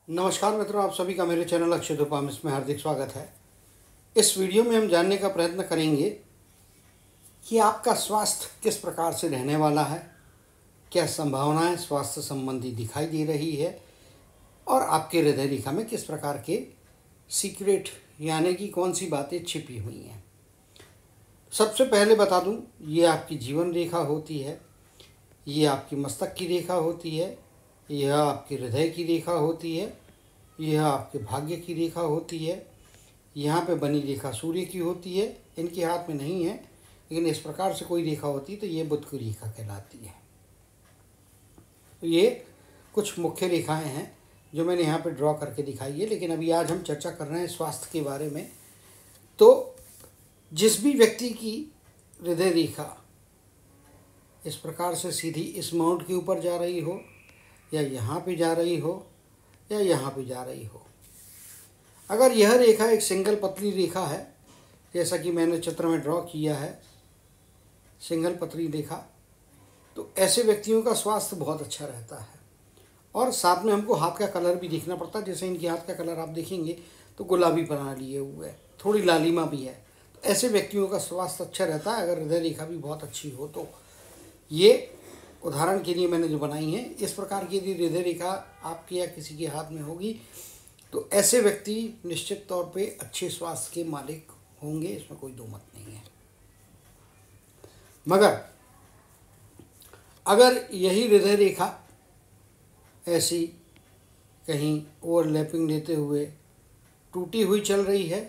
नमस्कार मित्रों, आप सभी का मेरे चैनल अक्षय उपामिस में हार्दिक स्वागत है। इस वीडियो में हम जानने का प्रयत्न करेंगे कि आपका स्वास्थ्य किस प्रकार से रहने वाला है, क्या संभावनाएं स्वास्थ्य संबंधी दिखाई दे रही है और आपके हृदय रेखा में किस प्रकार के सीक्रेट यानी कि कौन सी बातें छिपी हुई हैं। सबसे पहले बता दूं, ये आपकी जीवन रेखा होती है, ये आपकी मस्तक की रेखा होती है, यह आपके हृदय की रेखा होती है, यह आपके भाग्य की रेखा होती है। यहाँ पे बनी रेखा सूर्य की होती है, इनके हाथ में नहीं है, लेकिन इस प्रकार से कोई रेखा होती तो ये बुध की रेखा कहलाती है। तो ये कुछ मुख्य रेखाएं हैं जो मैंने यहाँ पे ड्रॉ करके दिखाई है। लेकिन अभी आज हम चर्चा कर रहे हैं स्वास्थ्य के बारे में। तो जिस भी व्यक्ति की हृदय रेखा इस प्रकार से सीधी इस माउंट के ऊपर जा रही हो, या यहाँ पे जा रही हो, या यहाँ पे जा रही हो, अगर यह रेखा एक सिंगल पतली रेखा है, जैसा कि मैंने चित्र में ड्रॉ किया है, सिंगल पतली रेखा, तो ऐसे व्यक्तियों का स्वास्थ्य बहुत अच्छा रहता है। और साथ में हमको हाथ का कलर भी देखना पड़ता है। जैसे इनके हाथ का कलर आप देखेंगे तो गुलाबी बना लिए हुए है, थोड़ी लालिमा भी है। तो ऐसे व्यक्तियों का स्वास्थ्य अच्छा रहता है अगर हृदय रेखा भी बहुत अच्छी हो तो। ये उदाहरण के लिए मैंने जो बनाई है, इस प्रकार की यदि हृदय रेखा आपके या किसी के हाथ में होगी तो ऐसे व्यक्ति निश्चित तौर पे अच्छे स्वास्थ्य के मालिक होंगे, इसमें कोई दो मत नहीं है। मगर अगर यही हृदय रेखा ऐसी कहीं ओवरलैपिंग लेते हुए टूटी हुई चल रही है,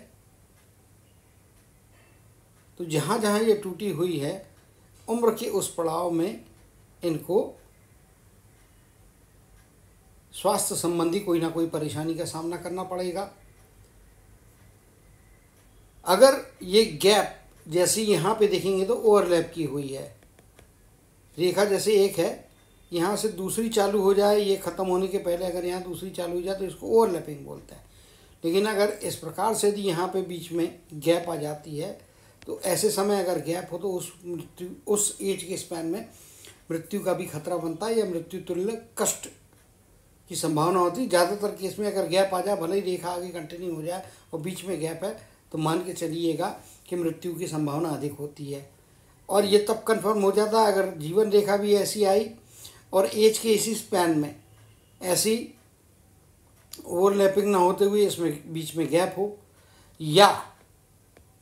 तो जहाँ जहाँ ये टूटी हुई है, उम्र के उस पड़ाव में इनको स्वास्थ्य संबंधी कोई ना कोई परेशानी का सामना करना पड़ेगा। अगर ये गैप जैसे यहाँ पे देखेंगे तो ओवरलैप की हुई है रेखा, जैसे एक है यहाँ से दूसरी चालू हो जाए, ये ख़त्म होने के पहले अगर यहाँ दूसरी चालू हो जाए तो इसको ओवरलैपिंग बोलते हैं। लेकिन अगर इस प्रकार से यदि यहाँ पे बीच में गैप आ जाती है, तो ऐसे समय अगर गैप हो तो उस एज के स्पैन में मृत्यु का भी खतरा बनता है, या मृत्यु तुल्य कष्ट की संभावना होती है। ज़्यादातर केस में अगर गैप आ जाए, भले ही रेखा आगे कंटिन्यू हो जाए और बीच में गैप है, तो मान के चलिएगा कि मृत्यु की संभावना अधिक होती है। और ये तब कंफर्म हो जाता है अगर जीवन रेखा भी ऐसी आई और एज के इसी स्पैन में ऐसी ओवरलैपिंग ना होते हुए इसमें बीच में गैप हो, या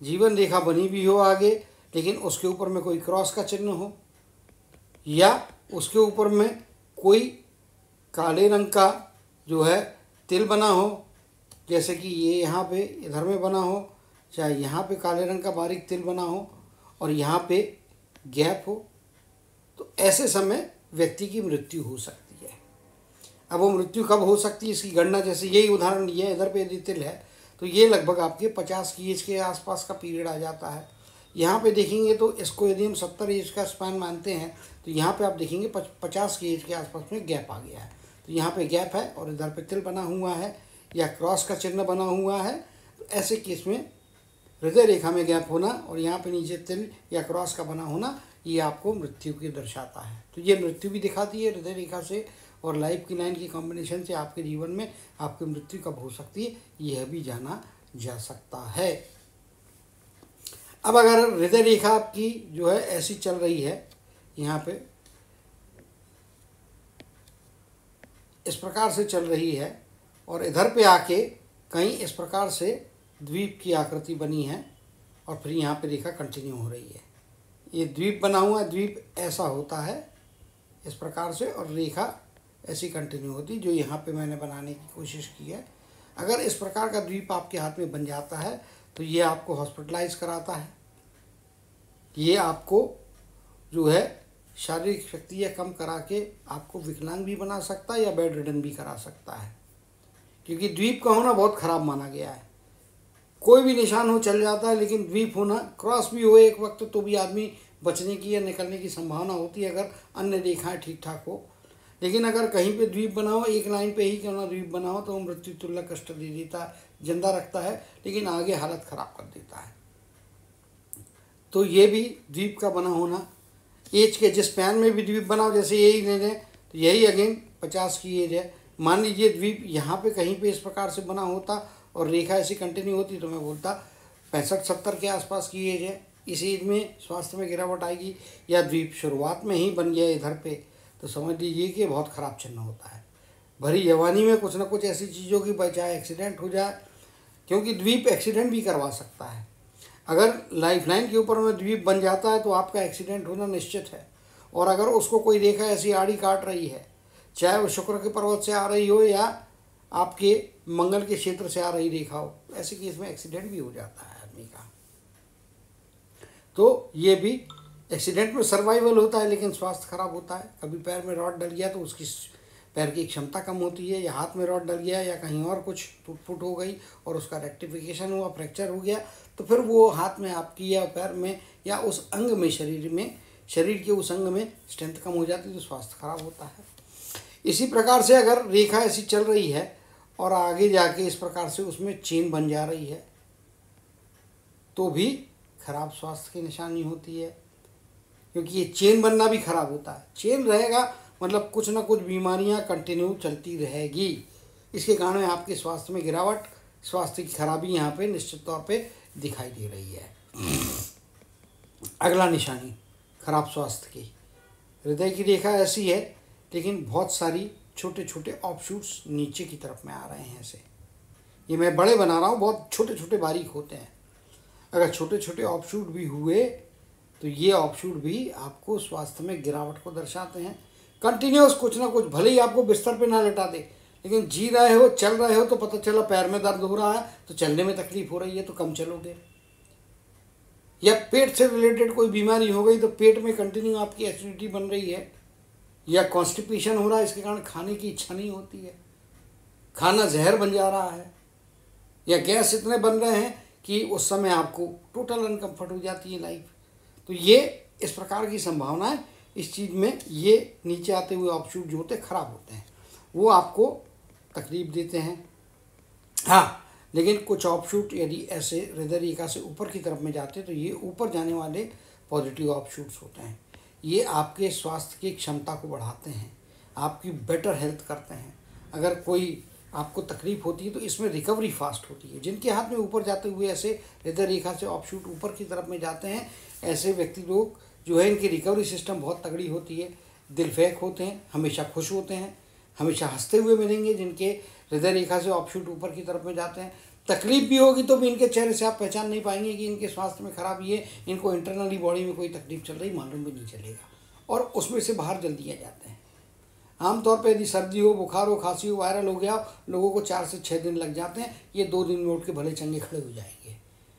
जीवन रेखा बनी भी हो आगे लेकिन उसके ऊपर में कोई क्रॉस का चिन्ह हो, या उसके ऊपर में कोई काले रंग का जो है तिल बना हो, जैसे कि ये यहाँ पे इधर में बना हो, चाहे यहाँ पे काले रंग का बारीक तिल बना हो और यहाँ पे गैप हो, तो ऐसे समय व्यक्ति की मृत्यु हो सकती है। अब वो मृत्यु कब हो सकती है इसकी गणना, जैसे यही उदाहरण लिया, इधर पे यदि तिल है तो ये लगभग आपके 50 की एज के आसपास का पीरियड आ जाता है। यहाँ पे देखेंगे तो इसको यदि हम 70 एज का स्पैन मानते हैं तो यहाँ पे आप देखेंगे 50 की एज के आसपास में गैप आ गया है। तो यहाँ पे गैप है और इधर पे तिल बना हुआ है या क्रॉस का चिन्ह बना हुआ है, तो ऐसे केस में हृदय रेखा में गैप होना और यहाँ पे नीचे तिल या क्रॉस का बना होना, ये आपको मृत्यु की दर्शाता है। तो ये मृत्यु भी दिखाती है हृदय रेखा से, और लाइफ की लाइन की कॉम्बिनेशन से आपके जीवन में आपकी मृत्यु कब हो सकती है यह भी जाना जा सकता है। अब अगर हृदय रेखा आपकी जो है ऐसी चल रही है, यहाँ पे इस प्रकार से चल रही है और इधर पे आके कहीं इस प्रकार से द्वीप की आकृति बनी है और फिर यहाँ पे रेखा कंटिन्यू हो रही है, ये द्वीप बना हुआ है, द्वीप ऐसा होता है इस प्रकार से और रेखा ऐसी कंटिन्यू होती, जो यहाँ पे मैंने बनाने की कोशिश की है। अगर इस प्रकार का द्वीप आपके हाथ में बन जाता है तो ये आपको हॉस्पिटलाइज कराता है, ये आपको जो है शारीरिक शक्ति या कम करा के आपको विकलांग भी बना सकता है या बेड रिडन भी करा सकता है, क्योंकि द्वीप का होना बहुत खराब माना गया है। कोई भी निशान हो चल जाता है, लेकिन द्वीप होना, क्रॉस भी हो एक वक्त तो भी आदमी बचने की या निकलने की संभावना होती है अगर अन्य रेखाएं ठीक ठाक हो। लेकिन अगर कहीं पे द्वीप बना हो, एक लाइन पे ही क्यों ना द्वीप बना हो, तो वो मृत्यु तुल्य कष्ट दे देता है, जिंदा रखता है लेकिन आगे हालत खराब कर देता है। तो ये भी द्वीप का बना होना, एज के जिस पैन में भी द्वीप बना हो, जैसे यही ले लें तो यही अगेन 50 की एज है, मान लीजिए द्वीप यहाँ पे कहीं पे इस प्रकार से बना होता और रेखा ऐसी कंटिन्यू होती तो मैं बोलता 65-70 के आसपास की एज है, इस एज में स्वास्थ्य में गिरावट आएगी। या द्वीप शुरुआत में ही बन गया इधर पे तो समझ लीजिए कि बहुत ख़राब चिन्ह होता है। भरी जवानी में कुछ ना कुछ ऐसी चीज़ों की बजाय एक्सीडेंट हो जाए, क्योंकि द्वीप एक्सीडेंट भी करवा सकता है। अगर लाइफ लाइन के ऊपर में द्वीप बन जाता है तो आपका एक्सीडेंट होना निश्चित है। और अगर उसको कोई रेखा ऐसी आड़ी काट रही है, चाहे वो शुक्र के पर्वत से आ रही हो या आपके मंगल के क्षेत्र से आ रही रेखा हो, ऐसे केस में एक्सीडेंट भी हो जाता है आदमी का। तो ये भी एक्सीडेंट में सर्वाइवल होता है लेकिन स्वास्थ्य खराब होता है। कभी पैर में रॉड डल गया तो उसकी पैर की क्षमता कम होती है, या हाथ में रॉड डल गया या कहीं और कुछ टूट फूट हो गई और उसका रेक्टिफिकेशन हुआ, फ्रैक्चर हो गया, तो फिर वो हाथ में आपकी या पैर में या उस अंग में शरीर के उस अंग में स्ट्रेंथ कम हो जाती है तो स्वास्थ्य खराब होता है। इसी प्रकार से अगर रेखा ऐसी चल रही है और आगे जाके इस प्रकार से उसमें चेन बन जा रही है तो भी खराब स्वास्थ्य की निशानी होती है, क्योंकि ये चेन बनना भी खराब होता है। चेन रहेगा मतलब कुछ ना कुछ बीमारियां कंटिन्यू चलती रहेगी। इसके कारण आपके स्वास्थ्य में गिरावट, स्वास्थ्य की खराबी यहाँ पे निश्चित तौर पे दिखाई दे रही है। अगला निशानी खराब स्वास्थ्य की, हृदय की रेखा ऐसी है लेकिन बहुत सारी छोटे छोटे ऑफशूट्स नीचे की तरफ में आ रहे हैं। ऐसे ये मैं बड़े बना रहा हूँ, बहुत छोटे छोटे बारीक होते हैं। अगर छोटे छोटे ऑफशूट भी हुए तो ये ऑफशूट भी आपको स्वास्थ्य में गिरावट को दर्शाते हैं। कंटिन्यूस कुछ ना कुछ, भले ही आपको बिस्तर पे ना लेटा दे, लेकिन जी रहे हो, चल रहे हो तो पता चला पैर में दर्द हो रहा है तो चलने में तकलीफ हो रही है तो कम चलोगे। या पेट से रिलेटेड कोई बीमारी हो गई तो पेट में कंटिन्यू आपकी एसिडिटी बन रही है या कॉन्स्टिपेशन हो रहा है, इसके कारण खाने की इच्छा नहीं होती है, खाना जहर बन जा रहा है, या गैस इतने बन रहे हैं कि उस समय आपको टोटल अनकम्फर्ट हो जाती है लाइफ। तो ये इस प्रकार की संभावनाएं इस चीज़ में, ये नीचे आते हुए ऑफशूट जो होते हैं खराब होते हैं, वो आपको तकलीफ देते हैं। हाँ, लेकिन कुछ ऑफशूट यदि ऐसे हृदय रेखा से ऊपर की तरफ में जाते हैं तो ये ऊपर जाने वाले पॉजिटिव ऑफशूट्स होते हैं। ये आपके स्वास्थ्य की क्षमता को बढ़ाते हैं, आपकी बेटर हेल्थ करते हैं। अगर कोई आपको तकलीफ होती है तो इसमें रिकवरी फास्ट होती है। जिनके हाथ में ऊपर जाते हुए ऐसे हृदय रेखा से ऑफशूट ऊपर की तरफ में जाते हैं, ऐसे व्यक्ति लोग जो है इनकी रिकवरी सिस्टम बहुत तगड़ी होती है, दिलफेक होते हैं, हमेशा खुश होते हैं, हमेशा हंसते हुए मिलेंगे। जिनके हृदय रेखा से ऑफशूट ऊपर की तरफ में जाते हैं, तकलीफ भी होगी तो भी इनके चेहरे से आप पहचान नहीं पाएंगे कि इनके स्वास्थ्य में खराबी है, इनको इंटरनली बॉडी में कोई तकलीफ चल रही मालूम भी नहीं चलेगा और उसमें से बाहर जल्दी आ जाते हैं। आमतौर पर यदि सर्दी हो, बुखार हो, खांसी हो, वायरल हो गया, लोगों को 4 से 6 दिन लग जाते हैं, ये 2 दिन में उठ के भले चंगे खड़े हो जाएंगे।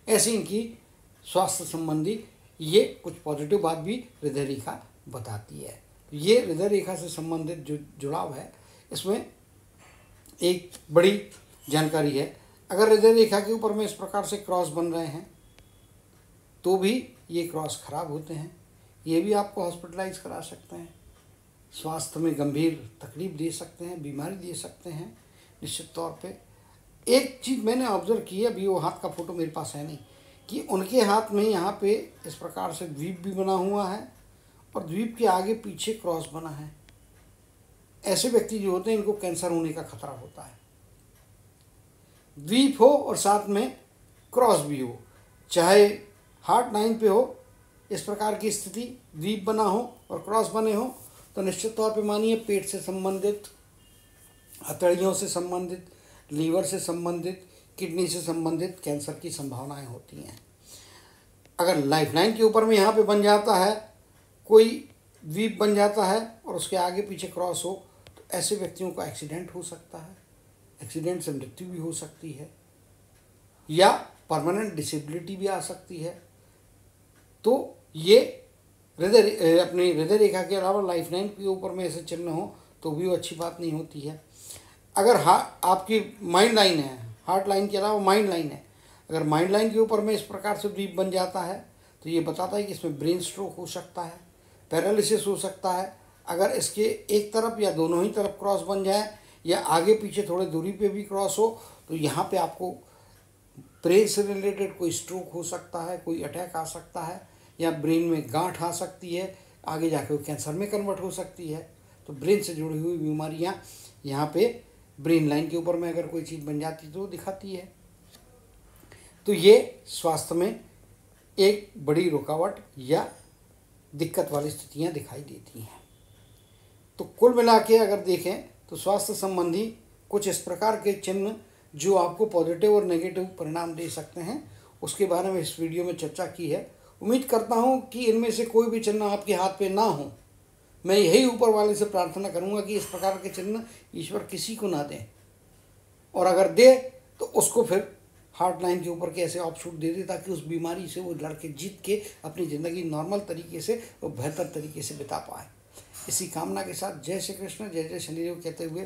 ऐसी इनकी स्वास्थ्य संबंधी ये कुछ पॉजिटिव बात भी हृदय रेखा बताती है। ये हृदय रेखा से संबंधित जो जुड़ाव है, इसमें एक बड़ी जानकारी है। अगर हृदय रेखा के ऊपर में इस प्रकार से क्रॉस बन रहे हैं तो भी ये क्रॉस खराब होते हैं, ये भी आपको हॉस्पिटलाइज करा सकते हैं, स्वास्थ्य में गंभीर तकलीफ दे सकते हैं, बीमारी दे सकते हैं निश्चित तौर पे। एक चीज़ मैंने ऑब्जर्व की है, अभी वो हाथ का फोटो मेरे पास है नहीं, कि उनके हाथ में यहाँ पे इस प्रकार से द्वीप भी बना हुआ है और द्वीप के आगे पीछे क्रॉस बना है। ऐसे व्यक्ति जो होते हैं इनको कैंसर होने का खतरा होता है। द्वीप हो और साथ में क्रॉस भी हो, चाहे हार्ट लाइन पे हो, इस प्रकार की स्थिति, द्वीप बना हो और क्रॉस बने हो, तो निश्चित तौर पे मानिए पेट से संबंधित, हथेलियों से संबंधित, लीवर से संबंधित, किडनी से संबंधित कैंसर की संभावनाएं होती हैं। अगर लाइफ लाइन के ऊपर में यहाँ पे बन जाता है, कोई द्वीप बन जाता है और उसके आगे पीछे क्रॉस हो, तो ऐसे व्यक्तियों का एक्सीडेंट हो सकता है, एक्सीडेंट से मृत्यु भी हो सकती है या परमानेंट डिसेबिलिटी भी आ सकती है। तो ये अपनी हृदय रेखा के अलावा लाइफ लाइन के ऊपर में ऐसे चिन्ह हो तो भी वो अच्छी बात नहीं होती है। अगर आपकी माइंड लाइन है, हार्ट लाइन के अलावा माइंड लाइन है, अगर माइंड लाइन के ऊपर में इस प्रकार से द्वीप बन जाता है तो ये बताता है कि इसमें ब्रेन स्ट्रोक हो सकता है, पैरालिसिस हो सकता है। अगर इसके एक तरफ या दोनों ही तरफ क्रॉस बन जाए या आगे पीछे थोड़े दूरी पे भी क्रॉस हो तो यहाँ पे आपको ब्रेन से रिलेटेड कोई स्ट्रोक हो सकता है, कोई अटैक आ सकता है या ब्रेन में गांठ आ सकती है, आगे जाके वो कैंसर में कन्वर्ट हो सकती है। तो ब्रेन से जुड़ी हुई बीमारियाँ यहाँ पे ब्रेन लाइन के ऊपर में अगर कोई चीज़ बन जाती तो दिखाती है। तो ये स्वास्थ्य में एक बड़ी रुकावट या दिक्कत वाली स्थितियाँ दिखाई देती हैं। तो कुल मिला के अगर देखें तो स्वास्थ्य संबंधी कुछ इस प्रकार के चिन्ह जो आपको पॉजिटिव और नेगेटिव परिणाम दे सकते हैं, उसके बारे में इस वीडियो में चर्चा की है। उम्मीद करता हूँ कि इनमें से कोई भी चिन्ह आपके हाथ पे ना हो। मैं यही ऊपर वाले से प्रार्थना करूँगा कि इस प्रकार के चिन्ह ईश्वर किसी को ना दें, और अगर दे तो उसको फिर हार्ट लाइन के ऊपर के ऐसे ऑप्शूट दे दे ताकि उस बीमारी से वो लड़के जीत के अपनी ज़िंदगी नॉर्मल तरीके से और बेहतर तरीके से बिता पाए। इसी कामना के साथ जय श्री कृष्ण, जय जय शनिदेव कहते हुए